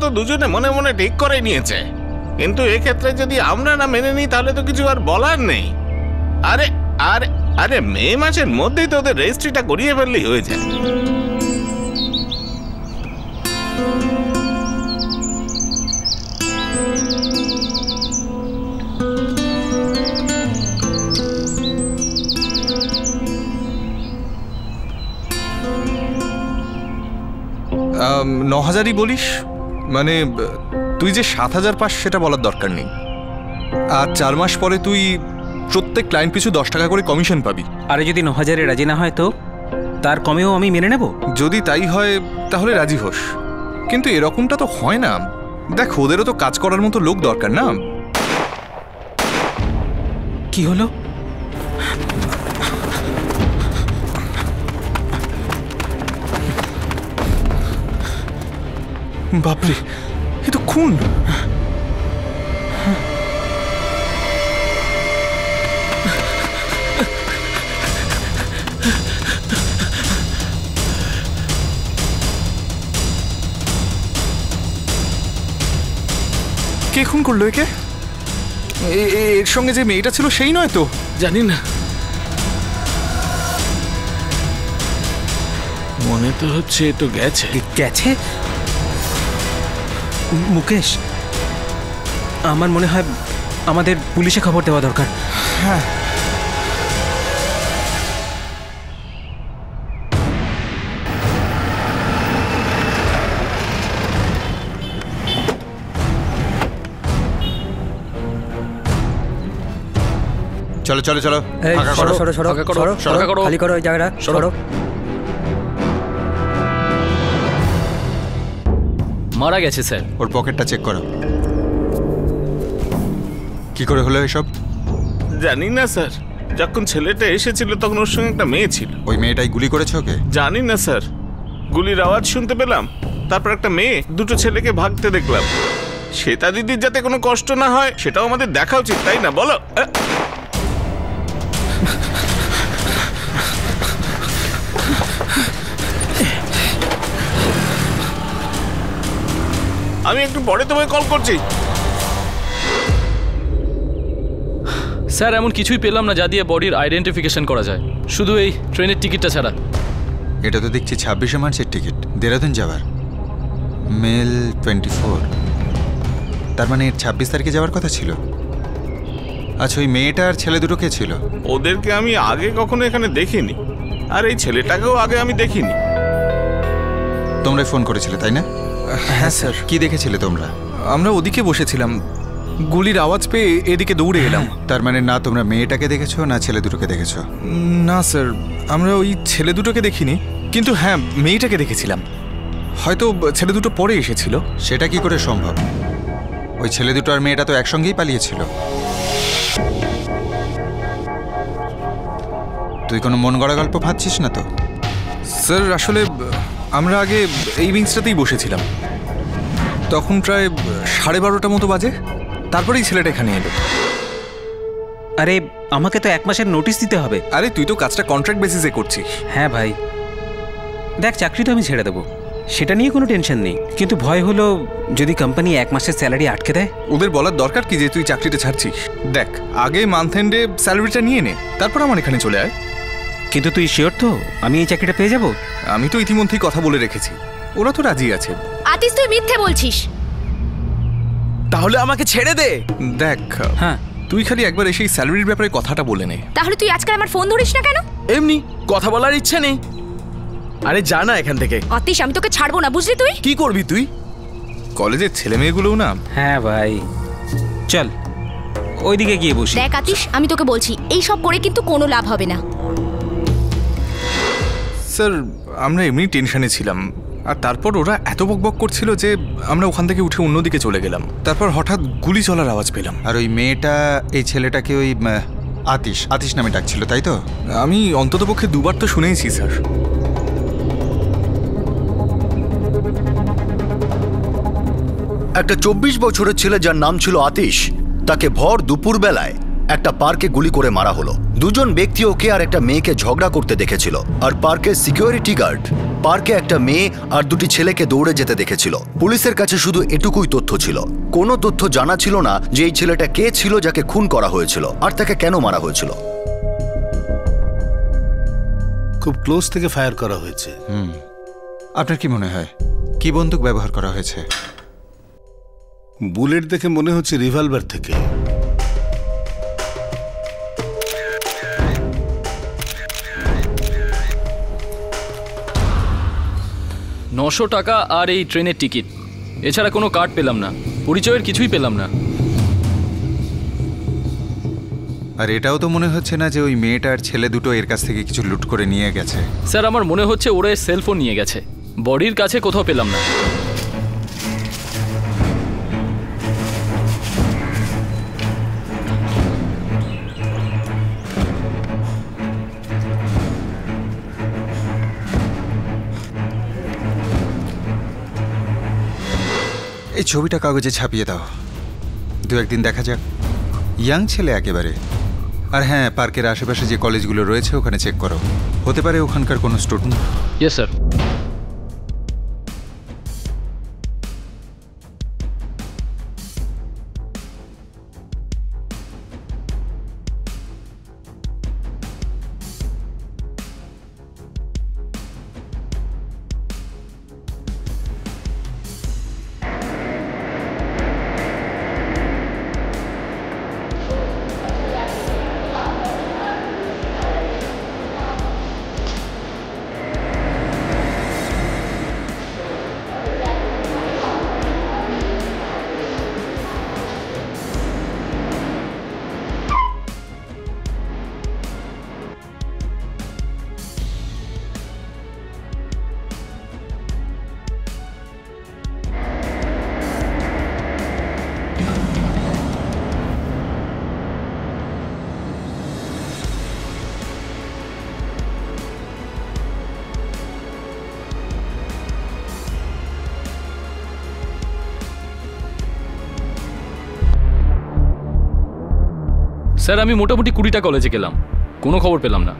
তো দুজনে মনে মনে ঠিক করে নিয়েছে, কিন্তু এক্ষেত্রে যদি আমরা না মেনে নিই তাহলে তো কিছু আর বলার নেই। আরে আরে আরে মে মাসের মধ্যেই তো ওদের রেজিস্ট্রিটা করিয়ে ফেললেই হয়ে যায়। $9,000ই বলিস? মানে তুই যে 7,000 পাস সেটা বলার দরকার নেই। আর 4 মাস পরে তুই প্রত্যেক ক্লায়েন্ট পিছু 10 টাকা করে কমিশন পাবি। আরে যদি 9,000-এ রাজি না হয় তো তার কমেও আমি মেনে নেব। যদি তাই হয় তাহলে রাজি হোস, কিন্তু এরকমটা তো হয় না। দেখ, ওদেরও তো কাজ করার মতো লোক দরকার না? কি হলো? বাপরে, এ তো খুন। কে খুন করলো একে? এর সঙ্গে যে মেয়েটা ছিল সেই নয় তো? জানি না, মনে তো হচ্ছে তো গেছে। গেছে? মুকেশ, আমার মনে হয় আমাদের পুলিশে খবর দেওয়া দরকার। হ্যাঁ, চলো চলো চলো, খালি করো ওই জায়গাটা, সরো। মারা গেছে স্যার। ওর পকেটটা চেক করো। কি করে হলো এসব? জানি না স্যার, যখন ছেলেটা এসেছিল তখন ওর সঙ্গে একটা মেয়ে ছিল। ওই মেয়েটাই গুলি করেছে ওকে? জানি না স্যার, গুলির আওয়াজ শুনতে পেলাম, তারপর একটা মেয়ে দুটো ছেলেকে ভাগতে দেখলাম। শ্বেতা দিদির যাতে কোনো কষ্ট না হয় সেটাও আমাদের দেখা উচিত, তাই না বলো? আমি একটু পরে তোমায় কল করছি। স্যার এমন কিছুই পেলাম না যা দিয়ে বডির আইডেন্টিফিকেশন করা যায়, শুধু এই ট্রেনের টিকিটটা ছাড়া। এটা তো দেখছি 26শে মার্চের টিকিট, দেরাদুন যাওয়ার, মেল 24। তার মানে 26 তারিখে যাওয়ার কথা ছিল। আচ্ছা, ওই মেয়েটা আর ছেলে দুটো কে ছিল? ওদেরকে আমি আগে কখনো এখানে দেখিনি, আর এই ছেলেটাকেও আগে আমি দেখিনি। তোমরা ফোন করেছিলে তাই না? হ্যাঁ স্যার। কি দেখেছিলে তোমরা? আমরা ওদিকে বসেছিলাম, গুলির আওয়াজ পেয়ে এদিকে দৌড়ে এলাম। তার মানে না তোমরা মেয়েটাকে দেখেছো না ছেলে দুটোকে দেখেছো? না স্যার, আমরা ওই ছেলে দুটোকে দেখিনি, কিন্তু হ্যাঁ মেয়েটাকে দেখেছিলাম। হয়তো ছেলে দুটো পরে এসেছিল। সেটা কি করে সম্ভব? ওই ছেলে দুটো আর মেয়েটা তো একসঙ্গেই পালিয়েছিল। তুই কোনো মন গড়া গল্প ভাবছিস না তো? স্যার আসলে আমরা আগে এই বেঞ্চটাতেই বসেছিলাম, তখন প্রায় 12:30 মতো বাজে, তারপরেই ছেলেটা এখানে এলো। আরে আমাকে তো 1 মাসের নোটিশ দিতে হবে। আরে তুই তো কাজটা কন্ট্রাক্ট বেসিসে করছিস। হ্যাঁ ভাই, দেখ চাকরি তো আমি ছেড়ে দেবো, সেটা নিয়ে কোনো টেনশন নেই, কিন্তু ভয় হলো যদি কোম্পানি 1 মাসের স্যালারি আটকে দেয়। ওদের বলার দরকার কি যে তুই চাকরিটা ছাড়ছিস? দেখ, আগে মান্থ এন্ডে স্যালারিটা নিয়ে নে, তারপর আমার এখানে চলে আয়। কিন্তু তুই শিওর তো আমি এই চাকরিটা পেয়ে যাব? আমি তো ইতিমধ্যেই কথা বলে রেখেছি, ওরা তো রাজি আছে। আতিশ, তুই মিথ্যে বলছিস। তাহলে আমাকে ছেড়ে দে। দেখ, হ্যাঁ তুই খালি একবার এসে স্যালারির ব্যাপারে কথাটা বলে নে। তাহলে তুই আজকাল আমার ফোন ধরিস না কেন? এমনি কথা বলার ইচ্ছে নেই। আরে যা না এখান থেকে। আতিশ, আমি তোকে ছাড়বো না, বুঝলি? তুই কি করবি তুই? কলেজের ছেলে মেয়েগুলোও না। হ্যাঁ ভাই, চল ওইদিকে গিয়ে বসি। দেখ আতিশ, আমি তোকে বলছি এই সব করে কিন্তু কোনো লাভ হবে না। স্যার আমরা এমনি টেনশনে ছিলাম, আর তারপর ওরা এত বকবক করছিল যে আমরা ওখান থেকে উঠে অন্যদিকে চলে গেলাম। তারপর হঠাৎ গুলি চলার আওয়াজ পেলাম। আর ওই মেয়েটা এই ছেলেটাকে ওই আতিশ নামে ডাকছিল, তাই তো? আমি অন্ততপক্ষে 2বার তো শুনেইছি স্যার। একটা 24 বছরের ছেলে যার নাম ছিল আতিশ, তাকে ভর দুপুর বেলায় একটা পার্কে গুলি করে মারা হলো। দুজন ব্যক্তি ওকে আর একটা মেয়েকে ঝগড়া করতে দেখেছিল, আর পার্কের সিকিউরিটি গার্ড পার্কে একটা মেয়ে আর দুটি ছেলেকে দৌড়ে যেতে দেখেছিল। পুলিশের কাছে শুধু এটুকুই তথ্য ছিল, কোনো তথ্য জানা ছিল না যে এই ছেলেটা কে ছিল যাকে খুন করা হয়েছিল আর তাকে কেন মারা হয়েছিল। খুব ক্লোজ থেকে ফায়ার করা হয়েছে। আপনার কি মনে হয় কি বন্দুক ব্যবহার করা হয়েছে? বুলেট দেখে মনে হচ্ছে রিভলভার থেকে। $900 আর এই ট্রেনের টিকিট, এছাড়া কোনো কার্ড পেলাম না, পরিচয়ের কিছুই পেলাম না। আর এটাও তো মনে হচ্ছে না যে ওই মেয়েটা আর ছেলে দুটো এর কাছ থেকে কিছু লুট করে নিয়ে গেছে। স্যার আমার মনে হচ্ছে ওরা সেলফোন নিয়ে গেছে, বডির কাছে কোথাও পেলাম না। এই ছবিটা কাগজে ছাপিয়ে দাও, দু একদিন দেখা যাক। ইয়াং ছেলে একেবারে। আর হ্যাঁ, পার্কের আশেপাশে যে কলেজগুলো রয়েছে ওখানে চেক করো, হতে পারে ওখানকার কোনো স্টুডেন্ট। Yes sir. স্যার আমি মোটামুটি 20টা কলেজে গেলাম, কোনো খবর পেলাম না।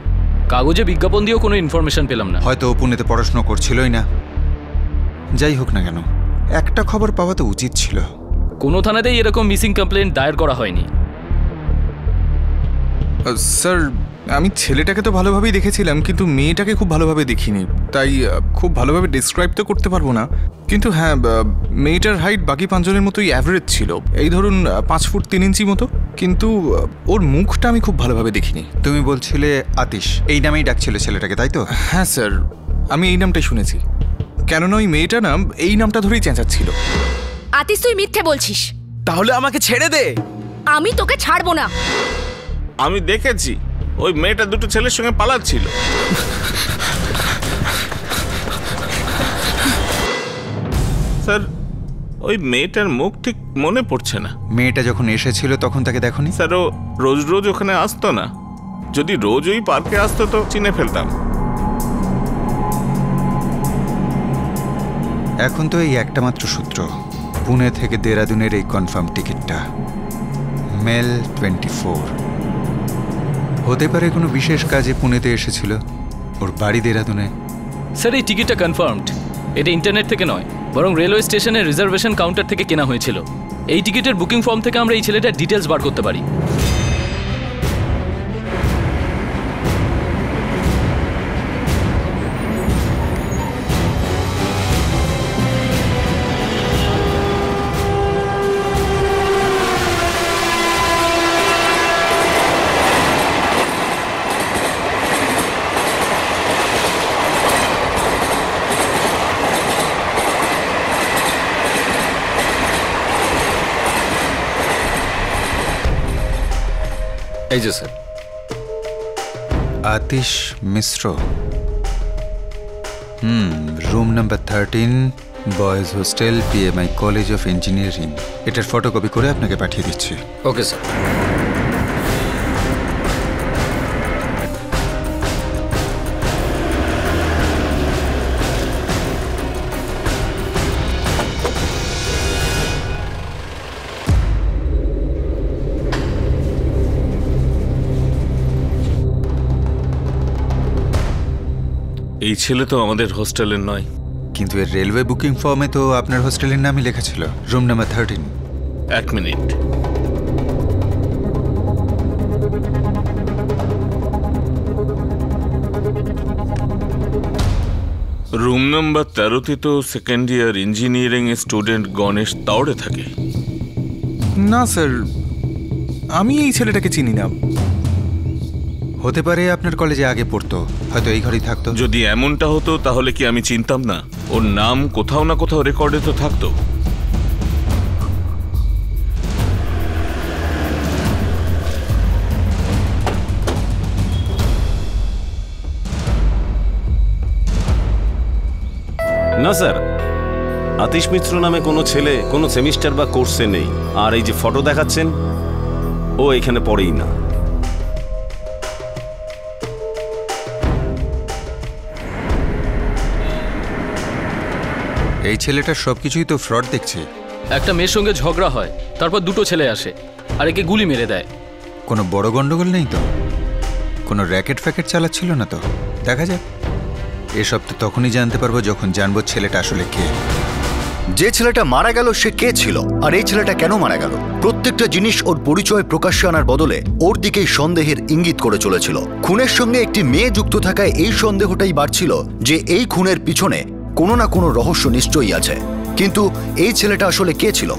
কাগজে বিজ্ঞাপন দিয়েও কোনো ইনফরমেশন পেলাম না। হয়তো ও পুনেতে পড়াশোনা করছিলই না। যাই হোক না কেন, একটা খবর পাওয়া তো উচিত ছিল। কোনো থানাতেই এরকম মিসিং কমপ্লেন দায়ের করা হয়নি। স্যার আমি ছেলেটাকে তো ভালোভাবেই দেখেছিলাম, কিন্তু মেয়েটাকে খুব ভালোভাবে দেখিনি, তাই খুব ভালোভাবে ডিসক্রাইব তো করতে পারবো না। কিন্তু হ্যাঁ, মেয়েটার হাইট বাকি 5 জনের মতোই অ্যাভারেজ ছিল, এই ধরুন 5 ফুট 3 ইঞ্চি মতো, কিন্তু ওর মুখটা আমি খুব ভালোভাবে দেখিনি। তুমি বলছিলে আতিশ, এই নামেই ডাকছিল ছেলেটাকে, তাই তো? হ্যাঁ স্যার, আমি এই নামটাই শুনেছি, কেননা ওই মেয়েটা না এই নামটা ধরেই চেঁচাচ্ছিল। আতিশ তুই মিথ্যে বলছিস। তাহলে আমাকে ছেড়ে দে। আমি তোকে ছাড়বো না। আমি দেখেছি ওই মেয়েটা দুটো ছেলের সঙ্গে পালাচ্ছিল। স্যার ওই মেয়েটার মুখ ঠিক মনে পড়ছে না। মেয়েটা যখন এসেছিল তখন তাকে দেখোনি? স্যার ও রোজ রোজ ওখানে আসতো না, যদি রোজ ওই পার্কে আসতো তো চিনে ফেলতাম। এখন তো এই একটা মাত্র সূত্র, পুনে থেকে দেরাদুনের এই কনফার্ম টিকিটটা, মেল 24। হতে পারে কোনো বিশেষ কাজে পুনেতে এসেছিল, ওর বাড়ি দেরাদুনে। স্যার এই টিকিটটা কনফার্মড, এটা ইন্টারনেট থেকে নয়, বরং রেলওয়ে স্টেশনের রিজার্ভেশন কাউন্টার থেকে কেনা হয়েছিল। এই টিকিটের বুকিং ফর্ম থেকে আমরা এই ছেলেটার ডিটেলস বার করতে পারি। এই যে sir, Atish Mishra, room number 13, boys hostel, PMI college of engineering. এটার ফটোকপি করে আপনাকে পাঠিয়ে দিচ্ছি। Okay sir. এই ছেলে তো আমাদের হোস্টেলের নয়। কিন্তু এর রেলওয়ে বুকিং ফর্মে তো আপনার হোস্টেলের নামই লেখা ছিল, রুম নাম্বার 13। এক মিনিট। রুম নাম্বার 13তে তো second year engineering student Ganesh Tawde থাকে। না স্যার, আমি এই ছেলেটাকে চিনি না। হতে পারে আপনার কলেজে আগে পড়তো, হয়তো এই ঘরেই থাকতো। যদি এমনটা হতো তাহলে কি আমি চিনতাম না? ওর নাম কোথাও না কোথাও রেকর্ডে তো থাকতো। না স্যার, আতিশ মিত্র নামে কোনো ছেলে কোনো সেমিস্টার বা কোর্সে নেই। আর এই যে ফটো দেখাচ্ছেন, ও এখানে পড়েই না। এই ছেলেটার সবকিছুই তো ফ্রড দেখছি। একটা মেয়ের সঙ্গে ঝগড়া হয়, তারপর দুটো ছেলে আসে আর একে গুলি মেরে দেয়। কোনো বড় গন্ডগোল নেই তো? কোনো র্যাকেট ফ্যাকেট চালাচ্ছিল না তো? দেখা যাক। এসব তো তখনই জানতে পারবো যখন জানবো ছেলেটা আসলে কে। যে ছেলেটা মারা গেল সে কে ছিল, আর এই ছেলেটা কেন মারা গেল? প্রত্যেকটা জিনিস ওর পরিচয় প্রকাশ্যে আনার বদলে ওর দিকেই সন্দেহের ইঙ্গিত করে চলেছিল। খুনের সঙ্গে একটি মেয়ে যুক্ত থাকায় এই সন্দেহটাই বাড়ছিল যে এই খুনের পিছনে কোনো না কোনো রহস্য নিশ্চয়ই আছে। কিন্তু এই ছেলেটা আসলে কে ছিল?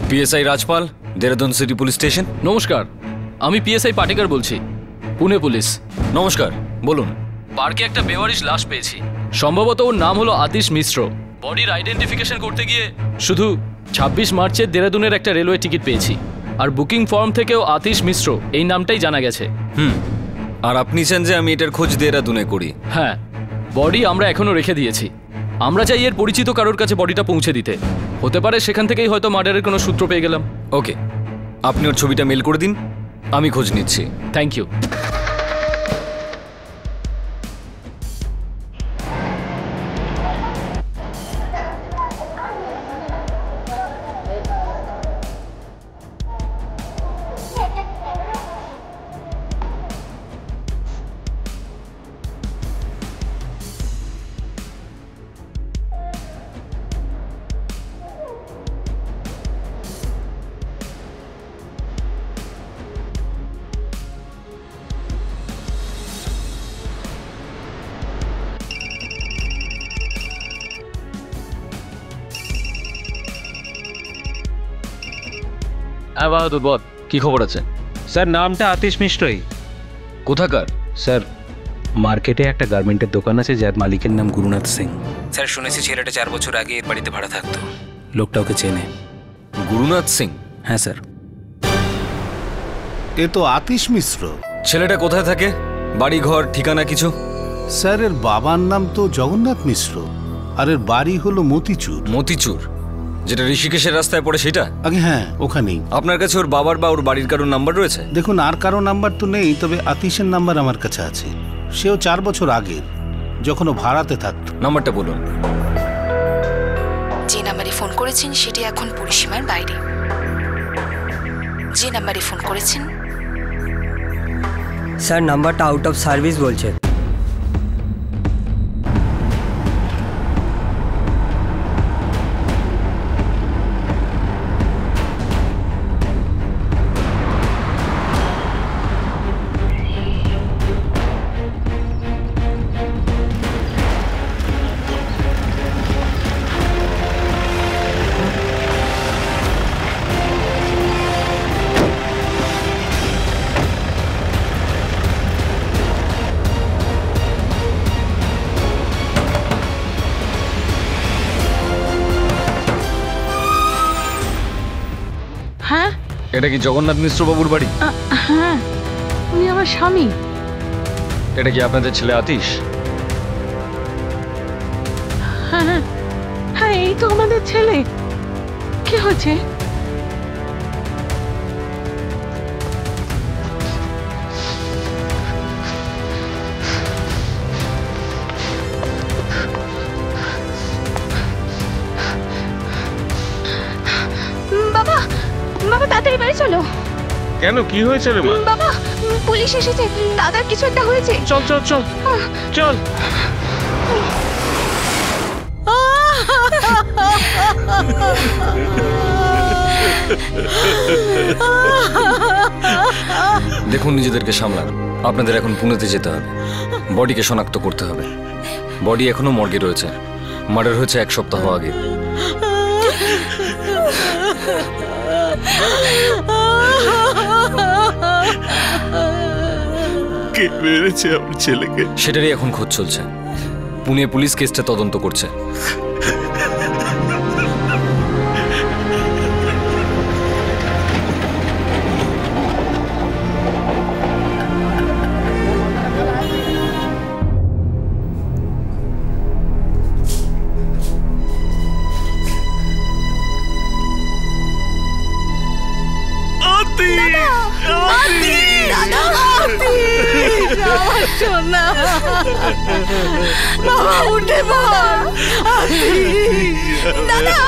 PSI Rajpal, Dehradun city police station. নমস্কার, আমি পিএসআই পাটেকার বলছি, পুনে পুলিশ। নমস্কার, বলুন। পার্কে একটা বেওয়ারিশ লাশ পেয়েছি। সম্ভবত ওর নাম হলো আতিশ মিশ্র। বডির আইডেন্টিফিকেশন করতে গিয়ে শুধু 26 মার্চের দেরাদুনের একটা রেলওয়ে টিকিট পেয়েছি, আর বুকিং ফর্ম থেকেও আতিশ মিশ্র এই নামটাই জানা গেছে। আর আপনি চান যে আমি এটার খোঁজ দেরাদুনে করি? হ্যাঁ, বডি আমরা এখনো রেখে দিয়েছি। আমরা চাই এর পরিচিত কারোর কাছে বডিটা পৌঁছে দিতে। হতে পারে সেখান থেকেই হয়তো মার্ডারের কোনো সূত্র পেয়ে গেলাম। ওকে, আপনি ওর ছবিটা মেল করে দিন, আমি খোঁজ নিচ্ছি। Thank you. বাহাদুর বল, কি খবর আছে? স্যার, নামটা আতিশ মিশ্রই। কোথাকার? স্যার, মার্কেটে একটা গার্মেন্টের দোকান আছে যার মালিকের নাম গুরুনাথ সিং। স্যার, শুনেছি ছেলেটা 4 বছর আগে এর বাড়িতে ভাড়া থাকতো। লোকটা ওকে চেনে। গুরুনাথ সিং? হ্যাঁ স্যার। এ তো আতিশ মিশ্র। ছেলেটা কোথায় থাকে? বাড়ি, ঘর, ঠিকানা কিছু? স্যার, এর বাবার নাম তো জগন্নাথ মিশ্র, আর এর বাড়ি হলো মতিচুর। মতিচুর, যেটা ঋষিকেশের রাস্তায় পড়ে সেটা? আগে হ্যাঁ, ওখানেই। আপনার কাছে ওর বাবার বা ওর বাড়ির কারোর নাম্বার রয়েছে? দেখুন, আর কারো নাম্বার তো নেই, তবে আতিশের নাম্বার আমার কাছে আছে। সেও 4 বছর আগের, যখন ও ভাড়াতে থাকতো। নাম্বারটা বলুন। যে নাম্বারে ফোন করেছেন সেটি এখন পরিসীমার বাইরে। যে নাম্বারে ফোন করেছেন। স্যার, নাম্বারটা আউট অফ সার্ভিস বলছে। হ্যাঁ, এটা কি জগন্নাথ মিশ্র বাবুর বাড়ি? হ্যাঁ, উনি আমার স্বামী। এটা কি আপনাদের ছেলে আতিশ? হ্যাঁ হ্যাঁ, এই তো আমাদের ছেলে। কি হয়েছে? তাড়াতাড়ি বাড়ি চলো। কেন, কি হয়েছে রে মা? বাবা, পুলিশ এসেছে, দাদার কিছু একটা হয়েছে। চল চল চল চল। দেখুন, নিজেদেরকে সামলান। আপনাদের এখন পুনেতে যেতে হবে, বডিকে শনাক্ত করতে হবে। বডি এখনো মর্গে রয়েছে, মার্ডার হয়েছে 1 সপ্তাহ আগে। কে মেরেছে আমার ছেলেকে সেটারই এখন খোঁজ চলছে। পুনে পুলিশ কেসটা তদন্ত করছে। বাবা উঠে পড়। দাদা,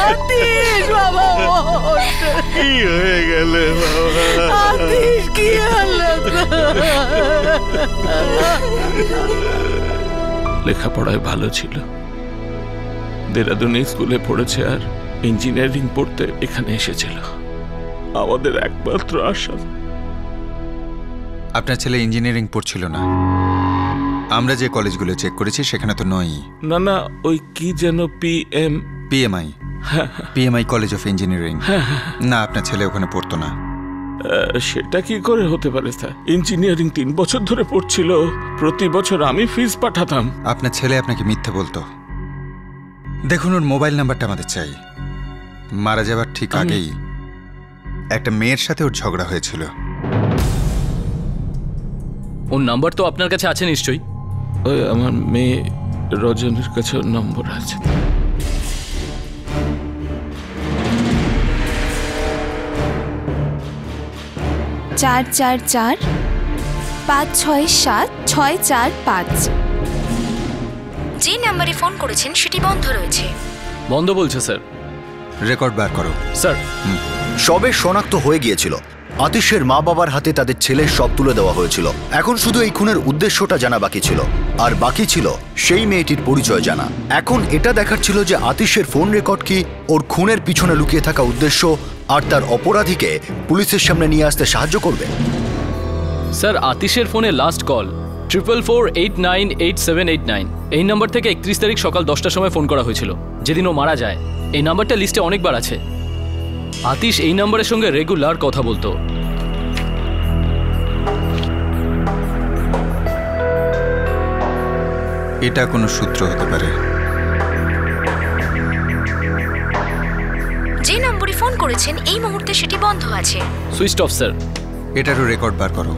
আতিশ বাবা, কি হয়ে গেল আতিশ কি হলো? লেখাপড়ায় ভালো ছিল, দেরাদুনে স্কুলে পড়েছে আর ইঞ্জিনিয়ারিং পড়তে এখানে এসেছিল। আমাদের একমাত্র আশা। আপনার ছেলে ইঞ্জিনিয়ারিং পড়ছিল না। আমরা যে কলেজগুলো চেক করেছি সেখানে তো নয়। না না, ওই কি যেন পিএমআই কলেজ অফ ইঞ্জিনিয়ারিং। না, আপনার ছেলে ওখানে পড়তো না। সেটা কি করে হতে পারে স্যার? ইঞ্জিনিয়ারিং 3 বছর ধরে পড়ছিল, প্রতি বছর আমি ফিস পাঠাতাম। আপনার ছেলে আপনাকে মিথ্যে বলতো। দেখুন, ওর মোবাইল নাম্বারটা আমাদের চাই। মারা যাবার ঠিক আগেই একটা মেয়ের সাথে ওর ঝগড়া হয়েছিল। ওর নাম্বার তো আপনার কাছে আছে নিশ্চয়ই? ওই আমার মেয়ে রজনীর কাছে ওর নম্বর আছে। চার 567-645। যে নাম্বারে ফোন করেছেন সেটি বন্ধ রয়েছে। বন্ধ বলছে স্যার। রেকর্ড বার করো স্যার। সবে শনাক্ত হয়ে গিয়েছিল। আতিশের মা বাবার হাতে তাদের ছেলের সব তুলে দেওয়া হয়েছিল। এখন শুধু এই খুনের উদ্দেশ্যটা জানা বাকি ছিল, আর বাকি ছিল সেই মেয়েটির পরিচয় জানা। এখন এটা দেখার ছিল যে আতিশের ফোন রেকর্ড কি ওর খুনের পিছনে লুকিয়ে থাকা উদ্দেশ্য আর তার অপরাধীকে পুলিশের সামনে নিয়ে আসতে সাহায্য করবে। স্যার, আতিশের ফোনে লাস্ট কল 44498789। এই নাম্বার থেকে 31 তারিখ সকাল 10টার সময় ফোন করা হয়েছিল, যেদিন ও মারা যায়। এই নাম্বারটা লিস্টে অনেকবার আছে। আতিশ এই নাম্বারের সঙ্গে রেগুলার কথা বলতো। এটা কোনো সূত্র হতে পারে। যে নম্বরে ফোন করেছেন এই মুহূর্তে সেটি বন্ধ আছে। Switch off sir. এটারও রেকর্ড বার করো।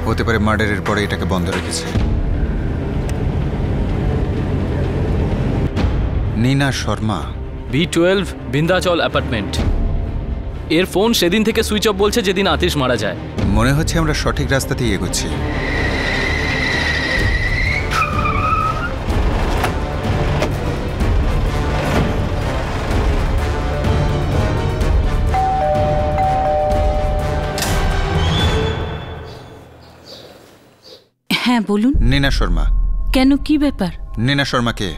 হতে পারে মার্ডারের পরে এটাকে বন্ধ রেখেছে। Neena Sharma, B12 Vindhyachal apartment. এর ফোন সেদিন থেকে সুইচ অফ বলছে যেদিন আতিশ মারা যায়। মনে হচ্ছে আমরা সঠিক রাস্তাতেই এগোচ্ছি। হ্যাঁ বলুন। নীনা শর্মা। কেন, কি ব্যাপার? নীনা শর্মা কে?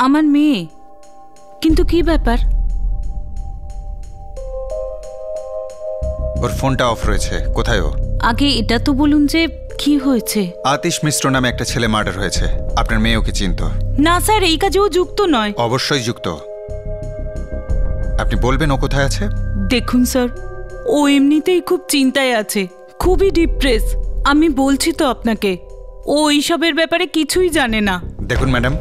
আমার মেয়ে। কিন্তু কি ব্যাপার? ওর ফোনটা অফ রয়েছে। কোথায় ও? আগে এটা তো বলুন যে কি হয়েছে। আতিশ মিশ্র নামে একটা ছেলে মার্ডার হয়েছে। আপনার মেয়ে ওকে চিনতো? না স্যার, এই কাজেও যুক্ত নয়। অবশ্যই যুক্ত। আপনি বলবেন ও কোথায় আছে? দেখুন স্যার, ও এমনিতেই খুব চিন্তায় আছে, খুবই ডিপ্রেস। আমি বলছি তো আপনাকে, ও এইসবের ব্যাপারে কিছুই জানে না। দেখুন ম্যাডাম,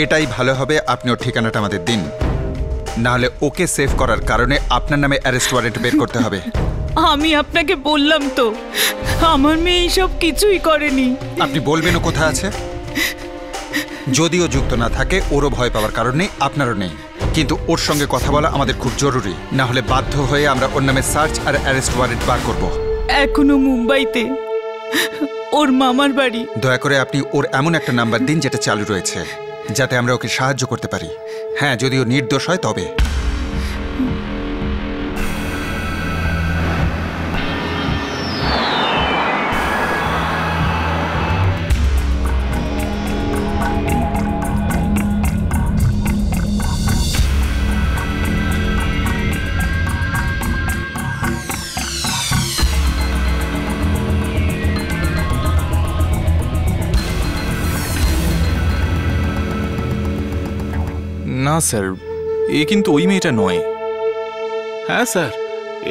এটাই ভালো হবে আপনি ওর ঠিকানাটা আমাদের দিন, না হলে ওকে সেভ করার কারণে আপনার নামে অ্যারেস্ট ওয়ারেন্ট বের করতে হবে। আমি আপনাকে বললাম তো, আমার মেয়ে এইসব কিছুই করেনি। আপনি বলবেন ও কোথায় আছে? যদিও যুক্ত না থাকে, ওরও ভয় পাওয়ার কারণ নেই, আপনারও নেই। কিন্তু ওর সঙ্গে কথা বলা আমাদের খুব জরুরি, না হলে বাধ্য হয়ে আমরা ওর নামে সার্চ আর অ্যারেস্ট ওয়ারেন্ট বার করব। এখনো মুম্বাইতে, ওর মামার বাড়ি। দয়া করে আপনি ওর এমন একটা নাম্বার দিন যেটা চালু রয়েছে, যাতে আমরা ওকে সাহায্য করতে পারি। হ্যাঁ, যদিও নির্দোষ হয় তবে। না স্যার, এ কিন্তু ওই মেয়েটা নয়। হ্যাঁ স্যার,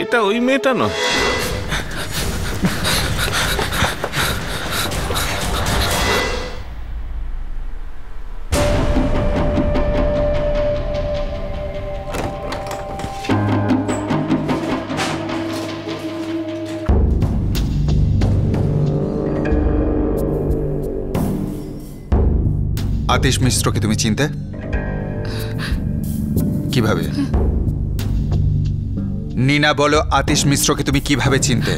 এটা ওই মেয়েটা নয়। আতিশ মিশ্রকে তুমি চিনতে কিভাবে? নীনা বলো, আতিশ মিশ্রকে তুমি কিভাবে চিনতে?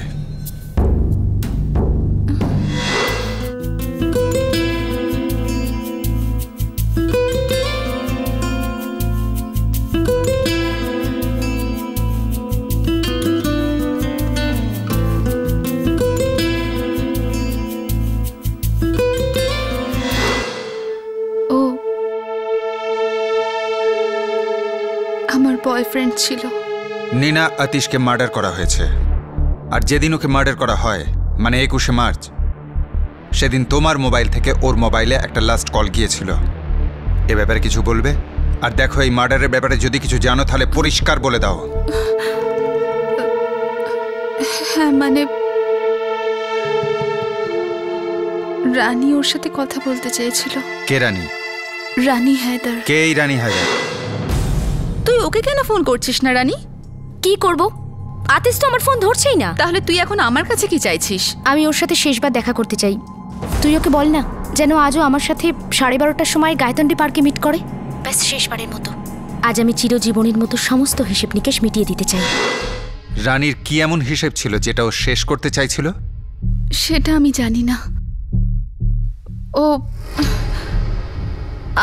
আমার বয়ফ্রেন্ড ছিল। নীনা আতিশকে মার্ডার করা হয়েছে, আর যেদিন ওকে মার্ডার করা হয় মানে 21শে মার্চ, সেদিন তোমার মোবাইল থেকে ওর মোবাইলে একটা লাস্ট কল গিয়েছিল। এ ব্যাপারে কিছু বলবে? আর দেখো, এই মার্ডারের ব্যাপারে যদি কিছু জানো তাহলে পরিষ্কার বলে দাও। হ্যাঁ, মানে রানী ওর সাথে কথা বলতে চেয়েছিল। কে রানী? রানী হায়দার। কে এই রানী হায়দার? তুই ওকে কেন ফোন করছিস না রানী? কি করব? আতিশ তো আমার ফোন ধরছেই না। তাহলে তুই এখন আমার কাছে কি চাইছিস? আমি ওর সাথে শেষবার দেখা করতে চাই। তুই ওকে বল না যেন আজও আমার সাথে 12:30টার সময় গায়তন্ডি পার্কে মিট করে। ব্যাস, শেষবারের মতো। আজ আমি চিরজীবনের মতো সমস্ত হিসেব নিকেশ মিটিয়ে দিতে চাই। রানীর কি এমন হিসেব ছিল যেটা ও শেষ করতে চাইছিল? সেটা আমি জানি না। ও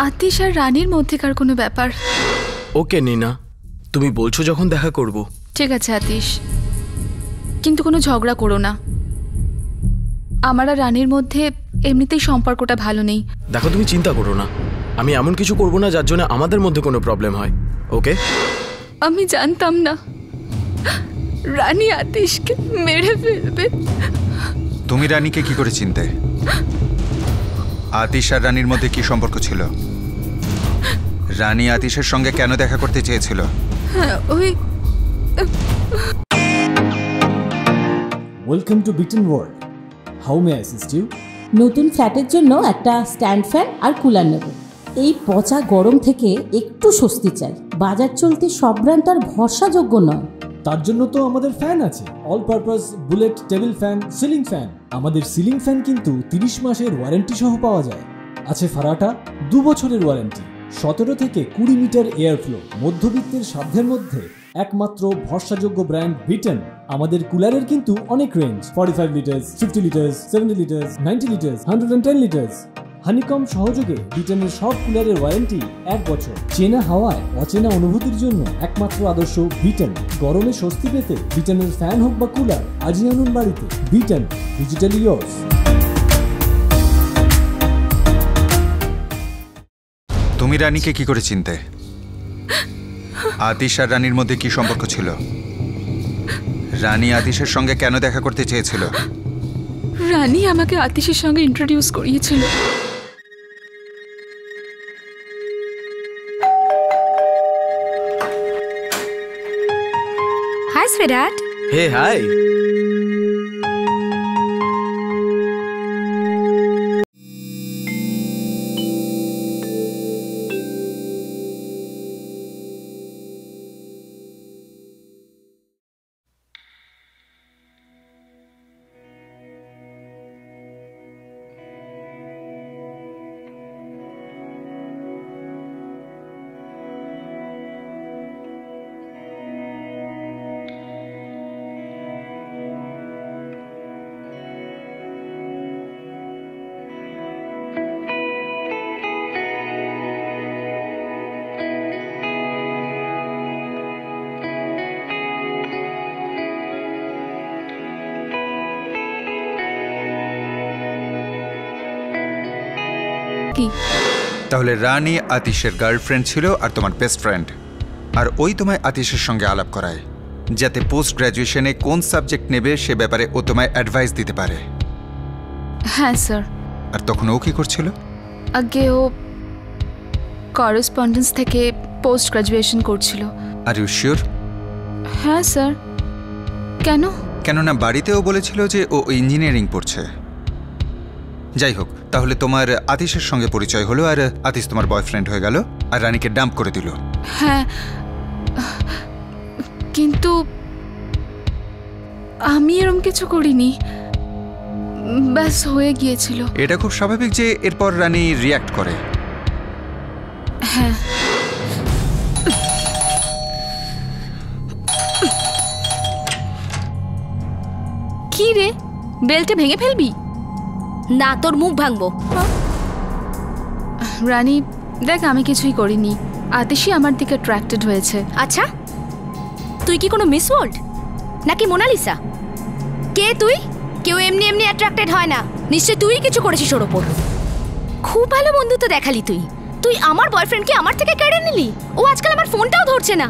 আতিশ আর রানীর মধ্যেকার কোনো ব্যাপার। ওকে নীনা, তুমি বলছো যখন দেখা করব। ঠিক আছে আতিশ, কিন্তু কোনো ঝগড়া করো না। আমার আর রানীর মধ্যে এমনিতেই সম্পর্কটা ভালো নেই। দেখো, তুমি চিন্তা করো না, আমি এমন কিছু করব না যার জন্য আমাদের মধ্যে কোনো প্রবলেম হয়। ওকে? আমি জানতাম না রানী আতিশকে মেরে ফেলবে। তুমি রানীকে কি করে চিনতে? আতিশ আর রানীর মধ্যে কি সম্পর্ক ছিল? রানী আতিশের সঙ্গে কেন দেখা করতে চেয়েছিল? হ্যাঁ, ওই welcome to Beaton world. How may I assist you? নতুন ফ্ল্যাটের জন্য একটা স্ট্যান্ড ফ্যান আর কুলার নেব। এই পচা গরম থেকে একটু স্বস্তি চাই। বাজার চলতে সব ব্র্যান্ড আর ভরসাযোগ্য নয়। তার জন্য তো আমাদের ফ্যান আছে, all purpose bullet table fan, ceiling fan. আমাদের সিলিং ফ্যান কিন্তু 30 মাসের ওয়ারেন্টি সহ পাওয়া যায়। আছে ফারাটা 2 বছরের ওয়ারেন্টি, 17 থেকে 20 মিটার এয়ার ফ্লো, মধ্যবিত্তের সাধ্যের মধ্যে একমাত্র ভরসাযোগ্য ব্র্যান্ড বিটন। আমাদের কুলারের কিন্তু অনেক range, 45 litres, 50 litres, 70 litres, 90 litres, 110 litres. Honeycomb সহযোগে বিটনের সব কুলারের ওয়ারেন্টি 1 বছর। চেনা হাওয়ায় অচেনা অনুভূতির জন্য একমাত্র আদর্শ বিটন। গরমে স্বস্তি পেতে বিটনের ফ্যান হোক বা কুলার, আজই আনুন বাড়িতে। Vuitton, digitally yours. তুমি রানীকে কি করে চিনতে? আতিশ আর রানীর মধ্যে কি সম্পর্ক ছিল? রানী আতিশের সঙ্গে কেন দেখা করতে চেয়েছিল? রানী আমাকে আতিশের সঙ্গে ইন্ট্রোডিউস করিয়েছিল। Hi sweetheart. Hey hi. তাহলে রানী আতিশের গার্লফ্রেন্ড ছিল আর তোমার বেস্ট ফ্রেন্ড, আর ওই তোমায় আতিশের সঙ্গে আলাপ করায় যাতে পোস্ট গ্র্যাজুয়েশনে কোন সাবজেক্ট নেবে সে ব্যাপারে ও তোমায় অ্যাডভাইস দিতে পারে। হ্যাঁ স্যার। আর তখন ও কি করছিল? আগে ও করেসপন্ডেন্স থেকে পোস্ট গ্রাজুয়েশন করছিল। Are you sure? হ্যাঁ স্যার। কেন? কেননা বাড়িতেও বলেছিল যে ও ইঞ্জিনিয়ারিং পড়ছে। যাই হোক, তাহলে তোমার আতিশের সঙ্গে পরিচয় হলো, আর আতিশ তোমার বয়ফ্রেন্ড হয়ে গেল, আর রানীকে ডাম্প করে দিল। হ্যাঁ, কিন্তু আমি এরকম কিছু করিনি, ব্যাস হয়ে গিয়েছিল। এটা খুব স্বাভাবিক যে এরপর রানী রিয়্যাক্ট করে। হ্যাঁ। কি রে, বেলটা ভেঙে ফেলবি? না, তোর মুখ ভাঙবো। রানী দেখ, আমি কিছুই করিনি, আতিশই আমার দিকে অ্যাট্রাক্টেড হয়েছে। আচ্ছা, তুই কি কোনো মিস ওয়ার্ল্ড নাকি মোনালিসা? কে তুই? কেউ এমনি এমনি অ্যাট্রাক্টেড হয় না, নিশ্চয় তুই কিছু করেছিস ওর ওপর। খুব ভালো বন্ধুত্ব দেখালি তুই। তুই আমার বয়ফ্রেন্ডকে আমার থেকে কেড়ে নিলি। ও আজকাল আমার ফোনটাও ধরছে না।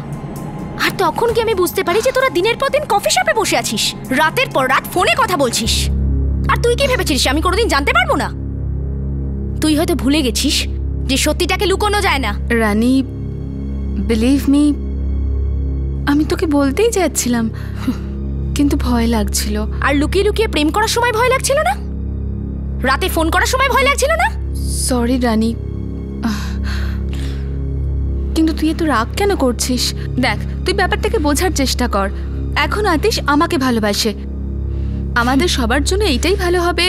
আর তখন কি আমি বুঝতে পারি যে তোরা দিনের পর দিন কফি শপে বসে আছিস, রাতের পর রাত ফোনে কথা বলছিস। আর তুই কি ভেবেছিস আমি কোনোদিন জানতে পারবো না? তুই হয়তো ভুলে গেছিস যে সত্যিটাকে লুকোনো যায় না। রানী, বিলিভ মি, আমি তোকে বলতেই যাচ্ছিলাম, কিন্তু ভয় লাগছিল। আর লুকিয়ে লুকিয়ে প্রেম করার সময় ভয় লাগছিল না? রাতে ফোন করার সময় ভয় লাগছিল না? সরি রানী, কিন্তু তুই এত রাগ কেন করছিস? দেখ, তুই ব্যাপারটাকে বোঝার চেষ্টা কর। এখন আতিশ আমাকে ভালোবাসে, আমাদের সবার জন্য এইটাই ভালো হবে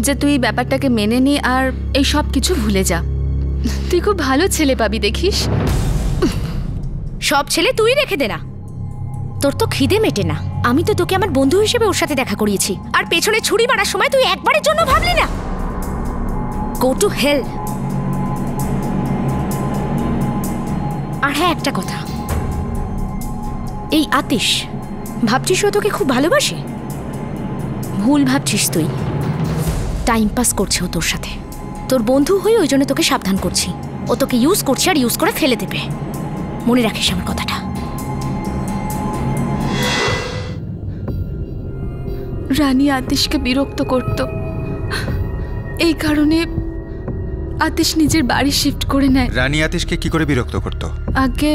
যে তুই ব্যাপারটাকে মেনে নে আর এই সব কিছু ভুলে যা। তুই খুব ভালো ছেলে পাবি, দেখিস। সব ছেলে তুই রেখে দে না, তোর তো খিদে মেটে না। আমি তো তোকে আমার বন্ধু হিসেবে ওর সাথে দেখা করিয়েছি, আর পেছনে ছুরি মারার সময় তুই একবারের জন্য ভাবলি না? Go to hell. আর হ্যাঁ, একটা কথা, এই আতিশ ভাবছিস ও তোকে খুব ভালোবাসে? ভুল ভাবছিস তুই। টাইম পাস করছে ও তোর সাথে, তোর বন্ধু হয়ে ওই জন্য তোকে সাবধান করছি। ও তোকে ইউজ করছে আর ইউজ করে ফেলে দেবে, মনে রাখিস আমার কথাটা। রানী আতিশকে বিরক্ত করত, এই কারণে আতিশ নিজের বাড়ি শিফট করে নেয়। রানী আতিশকে কি করে বিরক্ত করতো? আগে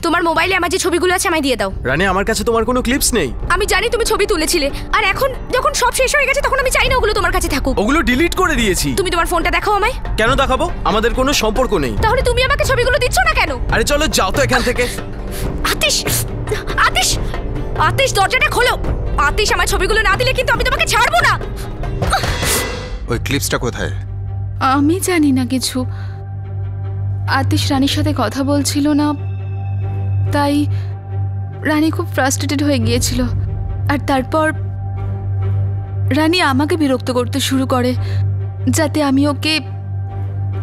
তোমার মোবাইলে আমার যে ছবিগুলো আছে আমায় দিয়ে দাও। রানী, আমার কাছে তোমার কোনো ক্লিপস নেই। আমি জানি তুমি ছবি তুলেছিলে, আর এখন যখন সব শেষ হয়ে গেছে তখন আমি চাই না ওগুলো তোমার কাছে থাকুক। ওগুলো ডিলিট করে দিয়েছি। তুমি তোমার ফোনটা দেখাও আমায়। কেন দেখাবো? আমাদের কোনো সম্পর্ক নেই। তাহলে তুমি আমাকে ছবিগুলো দিচ্ছ না কেন? আরে চলো, যাও তো এখান থেকে। আতিশ, আতিশ, আতিশ, দরজাটা খোলো। আতিশ, আমার ছবিগুলো না দিলে কিন্তু আমি তোমাকে ছাড়বো না। ওই ক্লিপসটা কোথায়? আমি জানি না কিছু। আতিশ রানীর সাথে কথা বলছিল না, তাই রানী খুব ফ্রাস্ট্রেটেড হয়ে গিয়েছিল। আর তারপর রানী আমাকে বিরক্ত করতে শুরু করে যাতে আমি ওকে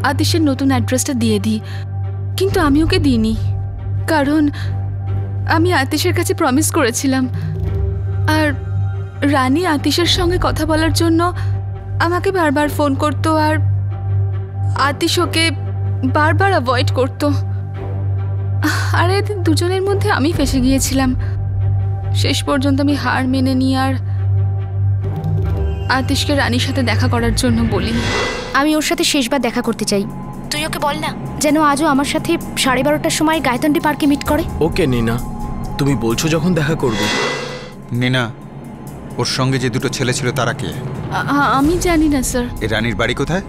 আতিশের নতুন অ্যাড্রেসটা দিয়ে দিই, কিন্তু আমি ওকে দিইনি, কারণ আমি আতিশের কাছে প্রমিস করেছিলাম। আর রানী আতিশের সঙ্গে কথা বলার জন্য আমাকে বারবার ফোন করতো, আর আতিশ ওকে বারবার অ্যাভয়েড করতো। আর এদের দুজনের মধ্যে আমি ফেসে গিয়েছিলাম। শেষ পর্যন্ত আমি হার মেনে নিই আর আতিশকে রানীর সাথে দেখা করার জন্য বলি। আমি ওর সাথে শেষবার দেখা করতে চাই। তুই ওকে বল না যেন আজও আমার সাথে 12:30টার সময় গায়তন্ডি পার্কে মিট করে। ওকে নিনা, তুমি বলছো যখন দেখা করবে। নিনা, ওর সঙ্গে যে দুটো ছেলে ছিল তারা কে? আমি জানি না স্যার। এই রানীর বাড়ি কোথায়?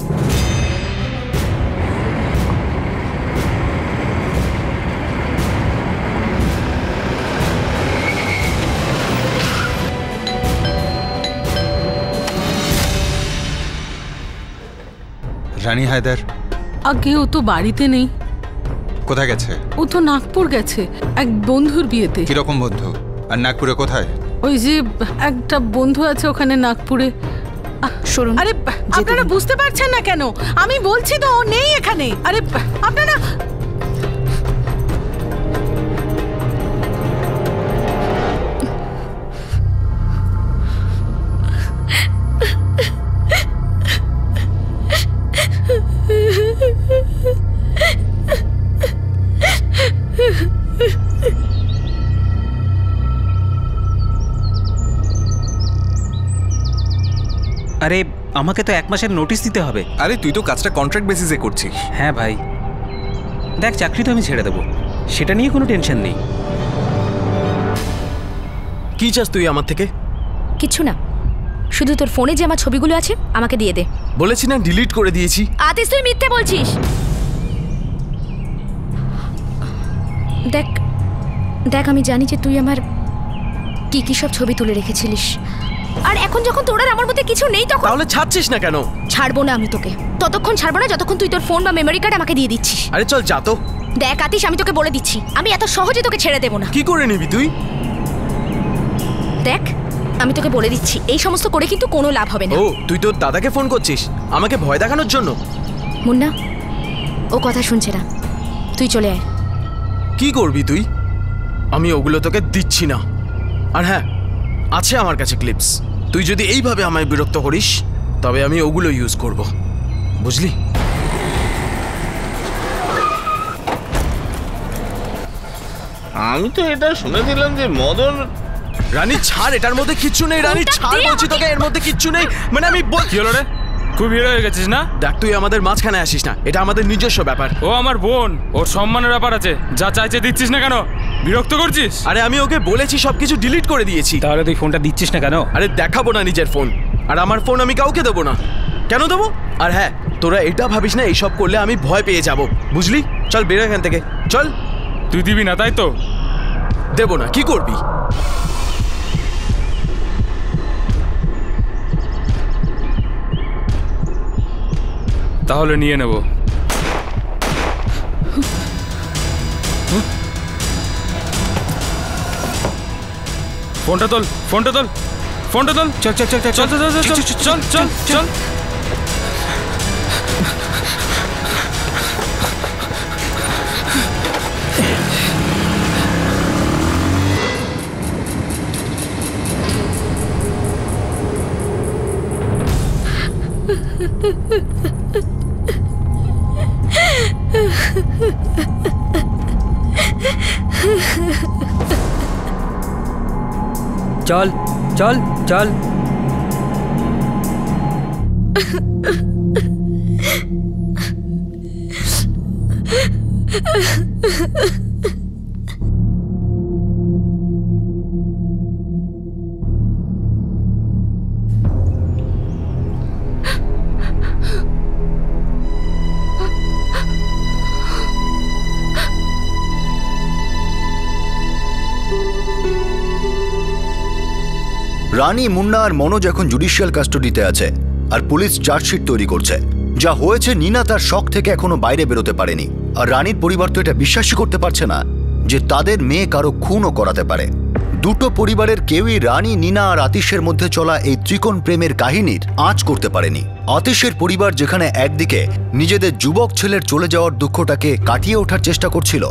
রানী হায়দার। আগে ও তো বাড়িতে নেই। কোথায় গেছে? ও তো নাগপুর গেছে এক বন্ধুর বিয়েতে। কিরকম বন্ধু? আর নাগপুরে কোথায়? ওই যে একটা বন্ধু আছে ওখানে নাগপুরে। শুনুন, আরে আপনারা বুঝতে পারছেন না কেন? আমি বলছি তো ও নেই এখানে। আরে আপনারা আরে আমাকে তো 1 মাসের নোটিশ দিতে হবে। আরে তুই তো কাজটা কন্ট্রাক্ট বেসিসে করছিস। হ্যাঁ ভাই, দেখ চাকরি তো আমি ছেড়ে দেবো, সেটা নিয়ে কোনো টেনশন নেই। কি চাস তুই আমার থেকে? কিছু না, শুধু তোর ফোনে যে আমার ছবিগুলো আছে আমাকে দিয়ে দে। বলেছি না ডিলিট করে দিয়েছি। আতিশ তুই মিথ্যে বলছিস। দেখ দেখ আমি জানি যে তুই আমার কি কি সব ছবি তুলে রেখেছিলিস, আর এখন যখন তোর আর আমার মধ্যে কিছু নেই তখন তাহলে ছাড়ছিস না কেন? ছাড়বো না আমি তোকে, ততক্ষণ ছাড়বো না যতক্ষণ তুই তোর ফোন বা মেমোরি কার্ড আমাকে দিয়ে দিচ্ছিস। আরে চল যা তো। দেখ আতিশ আমি তোকে বলে দিচ্ছি, আমি এত সহজে তোকে ছেড়ে দেবো না। কি করে নিবি তুই? দেখ আমি তোকে বলে দিচ্ছি, এই সমস্ত করে কিন্তু কোনো লাভ হবে না। ও তুই তোর দাদাকে ফোন করছিস আমাকে ভয় দেখানোর জন্য? মুন্না ও কথা শুনছে না, তুই চলে আয়। কি করবি তুই? আমি ওগুলো তোকে দিচ্ছি না। আর হ্যাঁ, আছে আমার কাছে ক্লিপস, তুই যদি এইভাবে আমায় বিরক্ত করিস তবে আমি ওগুলো ইউজ করব, বুঝলি? আমি তো এটা শুনে দিলাম যে মদন। রানী ছাড়, এটার মধ্যে কিচ্ছু নেই। রানী ছাড় বলছি তোকে, এর মধ্যে কিচ্ছু নেই। মানে আমি কি হলো রে, খুব হিরো হয়ে গেছিস না? দেখ তুই আমাদের মাঝখানে আসিস না, এটা আমাদের নিজস্ব ব্যাপার। ও আমার বোন, ওর সম্মানের ব্যাপার আছে, যা চাইছে দিচ্ছিস না কেন? বিরক্ত করছিস? আরে আমি ওকে বলেছি সবকিছু ডিলিট করে দিয়েছি। তাহলে তুই ফোনটা দিচ্ছিস না কেন? আরে দেখাবো না নিজের ফোন, আর আমার ফোন আমি কাউকে দেবো না। কেন দেবো? আর হ্যাঁ, তোরা এটা ভাবিস না এইসব করলে আমি ভয় পেয়ে যাব, বুঝলি? চল বেরো এখান থেকে, চল। তুই দিবি না তাই তো? দেবো না, কি করবি? তাহলে নিয়ে নেব। ফোনটা তোল, ফোনটা তোল, ফোনটা তোল। চল চল চল চল চল চল চল চল চল চল। চল চল চল। রানী, মুন্না আর মনোজ এখন জুডিশিয়াল কাস্টাডিতে আছে, আর পুলিশ চার্জশিট তৈরি করছে। যা হয়েছে, নীনা তার শক থেকে এখনো বাইরে বেরোতে পারেনি, আর রানীর পরিবার তো এটা বিশ্বাসই করতে পারছে না যে তাদের মেয়ে কারো খুনও করাতে পারে। দুটো পরিবারের কেউই রানী, নীনা আর আতিশের মধ্যে চলা এই ত্রিকোণ প্রেমের কাহিনীর আঁচ করতে পারেনি। আতিশের পরিবার যেখানে একদিকে নিজেদের যুবক ছেলের চলে যাওয়ার দুঃখটাকে কাটিয়ে ওঠার চেষ্টা করছিল,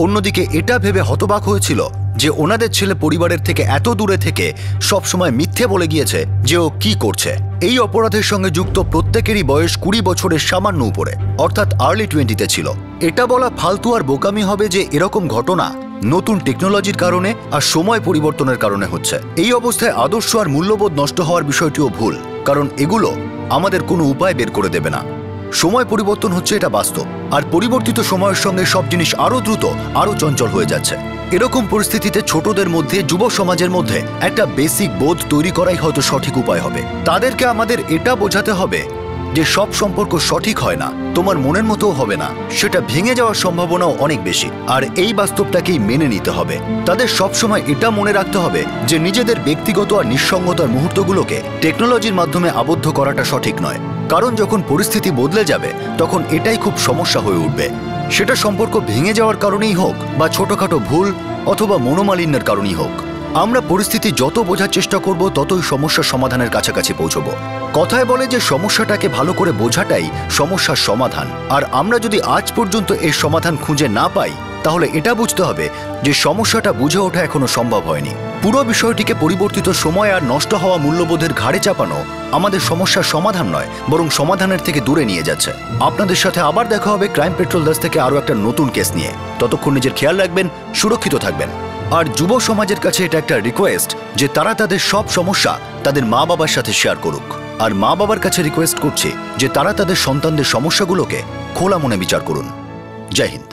অন্যদিকে এটা ভেবে হতবাক হয়েছিল যে ওনাদের ছেলে পরিবারের থেকে এত দূরে থেকে সবসময় মিথ্যে বলে গিয়েছে যে ও কি করছে। এই অপরাধের সঙ্গে যুক্ত প্রত্যেকেরই বয়স 20 বছরের সামান্য উপরে, অর্থাৎ আর্লি 20-তে ছিল। এটা বলা ফালতু আর বোকামি হবে যে এরকম ঘটনা নতুন টেকনোলজির কারণে আর সময় পরিবর্তনের কারণে হচ্ছে। এই অবস্থায় আদর্শ আর মূল্যবোধ নষ্ট হওয়ার বিষয়টিও ভুল, কারণ এগুলো আমাদের কোনো উপায় বের করে দেবে না। সময় পরিবর্তন হচ্ছে, এটা বাস্তব, আর পরিবর্তিত সময়ের সঙ্গে সব জিনিস আরো দ্রুত, আরো চঞ্চল হয়ে যাচ্ছে। এরকম পরিস্থিতিতে ছোটদের মধ্যে, যুব সমাজের মধ্যে একটা বেসিক বোধ তৈরি করাই হয়তো সঠিক উপায় হবে। তাদেরকে আমাদের এটা বোঝাতে হবে যে সব সম্পর্ক সঠিক হয় না, তোমার মনের মতো হবে না, সেটা ভেঙে যাওয়ার সম্ভাবনাও অনেক বেশি, আর এই বাস্তবটাকেই মেনে নিতে হবে। তাদের সবসময় এটা মনে রাখতে হবে যে নিজেদের ব্যক্তিগত আর নিঃসঙ্গতার মুহূর্তগুলোকে টেকনোলজির মাধ্যমে আবদ্ধ করাটা সঠিক নয়, কারণ যখন পরিস্থিতি বদলে যাবে তখন এটাই খুব সমস্যা হয়ে উঠবে। সেটা সম্পর্ক ভেঙে যাওয়ার কারণেই হোক বা ছোটখাটো ভুল অথবা মনোমালিন্যের কারণেই হোক। আমরা পরিস্থিতি যত বোঝার চেষ্টা করব ততই সমস্যার সমাধানের কাছাকাছি পৌঁছব। কথায় বলে যে সমস্যাটাকে ভালো করে বোঝাটাই সমস্যার সমাধান, আর আমরা যদি আজ পর্যন্ত এর সমাধান খুঁজে না পাই তাহলে এটা বুঝতে হবে যে সমস্যাটা বুঝে ওঠা এখনো সম্ভব হয়নি। পুরো বিষয়টিকে পরিবর্তিত সময় আর নষ্ট হওয়া মূল্যবোধের ঘাড়ে চাপানো আমাদের সমস্যার সমাধান নয়, বরং সমাধানের থেকে দূরে নিয়ে যাচ্ছে। আপনাদের সাথে আবার দেখা হবে ক্রাইম পেট্রোল 10 থেকে আরও একটা নতুন কেস নিয়ে। ততক্ষণ নিজের খেয়াল রাখবেন, সুরক্ষিত থাকবেন। আর যুব সমাজের কাছে এটা একটা রিকোয়েস্ট যে তারা তাদের সব সমস্যা তাদের মা বাবার সাথে শেয়ার করুক, আর মা বাবার কাছে রিকোয়েস্ট করছে যে তারা তাদের সন্তানদের সমস্যাগুলোকে খোলা মনে বিচার করুন। জয় হিন্দ।